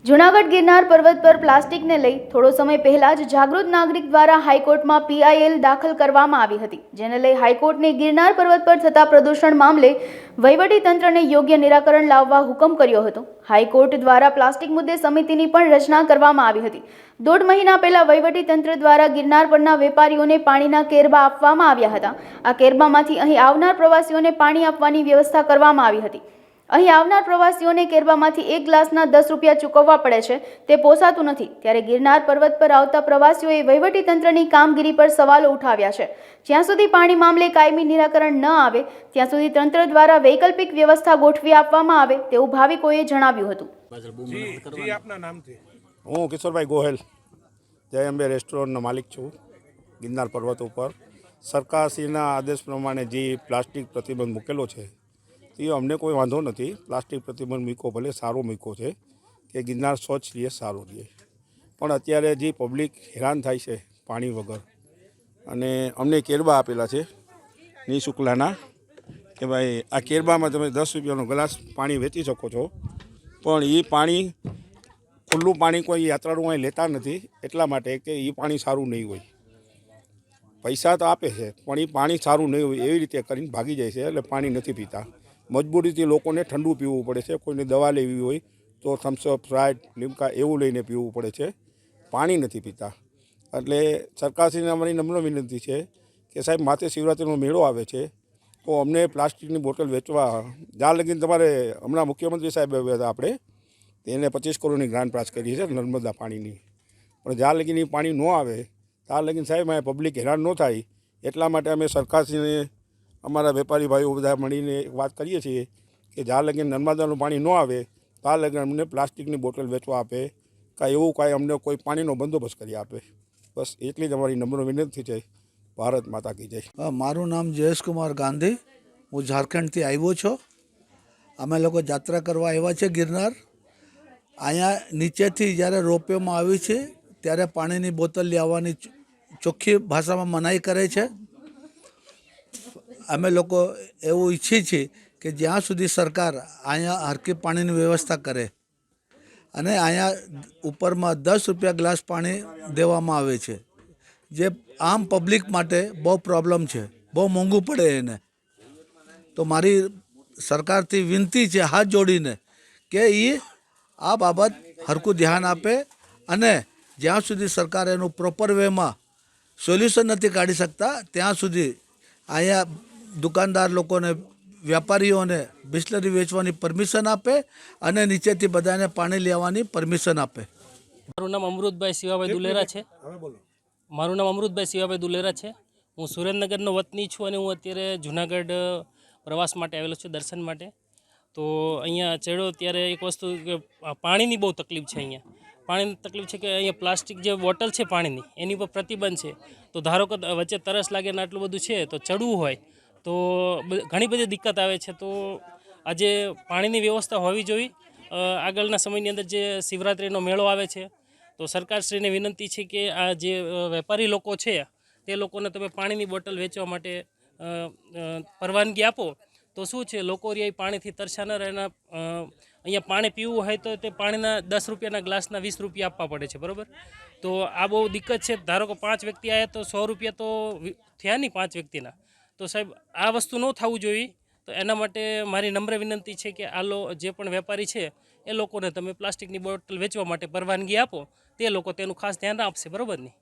જૂનાગઢ ગિરનાર પર્વત પર પ્લાસ્ટિકને લઈ થોડો સમય પહેલા જ જાગૃત નાગરિક દ્વારા હાઈકોર્ટમાં પીઆઈએલ દાખલ કરવામાં આવી હતી, જેને લઈ હાઈકોર્ટને ગિરનાર પર્વત પર થતા પ્રદૂષણ મામલે વહીવટીતંત્રને યોગ્ય નિરાકરણ લાવવા હુકમ કર્યો હતો। હાઈકોર્ટ દ્વારા પ્લાસ્ટિક મુદ્દે સમિતિની પણ રચના કરવામાં આવી હતી। 1.5 મહિના પહેલા વહીવટીતંત્ર દ્વારા ગિરનાર પરના વેપારીઓને પાણીના કેરબા આપવામાં આવ્યા હતા। આ કેરબામાંથી અહીં આવનાર પ્રવાસીઓને પાણી આપવાની વ્યવસ્થા કરવામાં આવી હતી। અહીં આવનાર પ્રવાસીઓને કેરબામાંથી 1 ગ્લાસના 10 રૂપિયા ચૂકવવા પડે છે, તે પોસાતું નથી। ત્યારે ગિરનાર પર્વત પર આવતા પ્રવાસીઓએ વહીવટીતંત્રની કામગીરી પર સવાલો ઉઠાવ્યા છે। જ્યાં સુધી પાણી મામલે કાયમી નિરાકરણ ન આવે ત્યાં સુધી તંત્ર દ્વારા વૈકલ્પિક વ્યવસ્થા ગોઠવી આપવામાં આવે તેવું ભાવિકોએ જણાવ્યું હતું। હું કિશોરભાઈ ગોહેલ જય અંબે રેસ્ટોરન્ટનો માલિક છું। ગિરનાર પર્વત ઉપર સરકારશ્રીના આદેશ પ્રમાણે જે પ્લાસ્ટિક પ્રતિબંધ મૂકેલો છે એ અમને કોઈ વાંધો નથી। પ્લાસ્ટિક પ્રતિબંધ મૂક્યો ભલે સારો મૂક્યો છે કે ગિરનાર સ્વચ્છ રહે, સારું રહે, પણ અત્યારે જે પબ્લિક હેરાન થાય છે પાણી વગર, અને અમને કેરબા આપેલા છે નિઃશુલ્કના કે ભાઈ આ કેરબામાં તમે 10 રૂપિયાનો ગ્લાસ પાણી વેચી શકો છો, પણ એ પાણી ખુલ્લું પાણી કોઈ યાત્રાળુ અહીં લેતા નથી, એટલા માટે કે એ પાણી સારું નહીં હોય। પૈસા તો આપે છે પણ એ પાણી સારું નહીં હોય એવી રીતે કરીને ભાગી જાય છે, એટલે પાણી નથી પીતા। મજબૂરીથી લોકોને ઠંડુ પીવું પડે છે, કોઈને દવા લેવી હોય તો થમ્સઅપ, સ્પ્રાઇટ, લીમકા એવું લઈને પીવું પડે છે, પાણી નથી પીતા। એટલે સરકારશ્રીને અમારી નમ્ર વિનંતી છે કે સાહેબ, માથે શિવરાત્રિનો મેળો આવે છે તો અમને પ્લાસ્ટિકની બોટલ વેચવા જ્યાં લગીને તમારે હમણાં મુખ્યમંત્રી સાહેબ આવ્યા હતા, આપણે તેને 25 કરોડની ગ્રાન્ટ પાસ કરી છે નર્મદા પાણીની, પણ જ્યાં લગીને એ પાણી ન આવે ત્યાં લગીને સાહેબ અહીંયા પબ્લિક હેરાન ન થાય એટલા માટે અમે સરકારશ્રીને અમારા વેપારી ભાઈઓ બધા મળીને એક વાત કરીએ છીએ કે જ્યાં લગીને નર્મદાનું પાણી ન આવે ત્યાં લગીને અમને પ્લાસ્ટિકની બોટલ વેચવા આપે, કાંઈ એવું કાંઈ અમને કોઈ પાણીનો બંદોબસ્ત કરી આપે। બસ એટલી જ અમારી નમ્ર વિનંતી છે। ભારત માતા કી જય। મારું નામ જયેશ કુમાર ગાંધી, હું ઝારખંડથી આવ્યો છું। અમે લોકો યાત્રા કરવા આવ્યા છે ગિરનાર। અહીંયા નીચેથી જ્યારે રોપવેમાં આવી છે ત્યારે પાણીની બોટલ લેવાની ચોખ્ખી ભાષામાં મનાઈ કરે છે। અમે લોકો એવું ઈચ્છીએ છીએ કે જ્યાં સુધી સરકાર અહીંયા હરકી પાણીની વ્યવસ્થા કરે, અને અહીંયા ઉપરમાં 10 રૂપિયા ગ્લાસ પાણી દેવામાં આવે છે, જે આમ પબ્લિક માટે બહુ પ્રોબ્લેમ છે, બહુ મોંઘું પડે એને। તો મારી સરકારથી વિનંતી છે હાથ જોડીને કે એ આ બાબત હરખું ધ્યાન આપે, અને જ્યાં સુધી સરકાર એનું પ્રોપર વેમાં સોલ્યુશન નથી કાઢી શકતા ત્યાં સુધી અહીંયા દુકાનદાર લોકોને, વેપારીઓને બિસ્લરી વેચવાની પરમિશન આપે અને નીચેથી બધાને પાણી લેવાની પરમિશન આપે। મારું નામ અમૃતભાઈ શિવાભાઈ દુલેરા છે। હું સુરેન્દ્રનગરનો વતની છું અને હું અત્યારે જૂનાગઢ પ્રવાસ માટે આવેલો છું, દર્શન માટે। તો અહીંયા ચડ્યો ત્યારે એક વસ્તુ કે પાણીની બહુ તકલીફ છે। અહીંયા પાણીની તકલીફ છે કે અહીંયા પ્લાસ્ટિક જે બોટલ છે પાણીની એની પર પ્રતિબંધ છે। તો ધારો કે વચ્ચે તરસ લાગે ને આટલું બધું છે તો ચડવું હોય તો ઘણી બધી દિક્કત આવે છે। તો આજે પાણીની વ્યવસ્થા હોવી જોઈએ। આગળના સમયની અંદર જે શિવરાત્રિનો મેળો આવે છે તો સરકારશ્રીને વિનંતી છે કે આ જે વેપારી લોકો છે તે લોકોને તમે પાણીની બોટલ વેચવા માટે પરવાનગી આપો, તો શું છે લોકો પાણીથી તરસ્યા ન રહે। અહીંયા પાણી પીવું હોય તો તે પાણીના 10 રૂપિયાના ગ્લાસના 20 રૂપિયા આપવા પડે છે, બરાબર? તો આ બહુ દિક્કત છે। ધારો કે 5 વ્યક્તિ આવ્યા તો 100 રૂપિયા તો થયા નહીં 5 વ્યક્તિના। તો સાહેબ આ વસ્તુ ન થવું જોઈએ। તો એના માટે મારી નમ્ર વિનંતી છે કે જે પણ વેપારી છે એ લોકોને તમે પ્લાસ્ટિકની બોટલ વેચવા માટે પરવાનગી આપો, તે લોકો તેનું ખાસ ધ્યાન આપશે, બરાબર ને?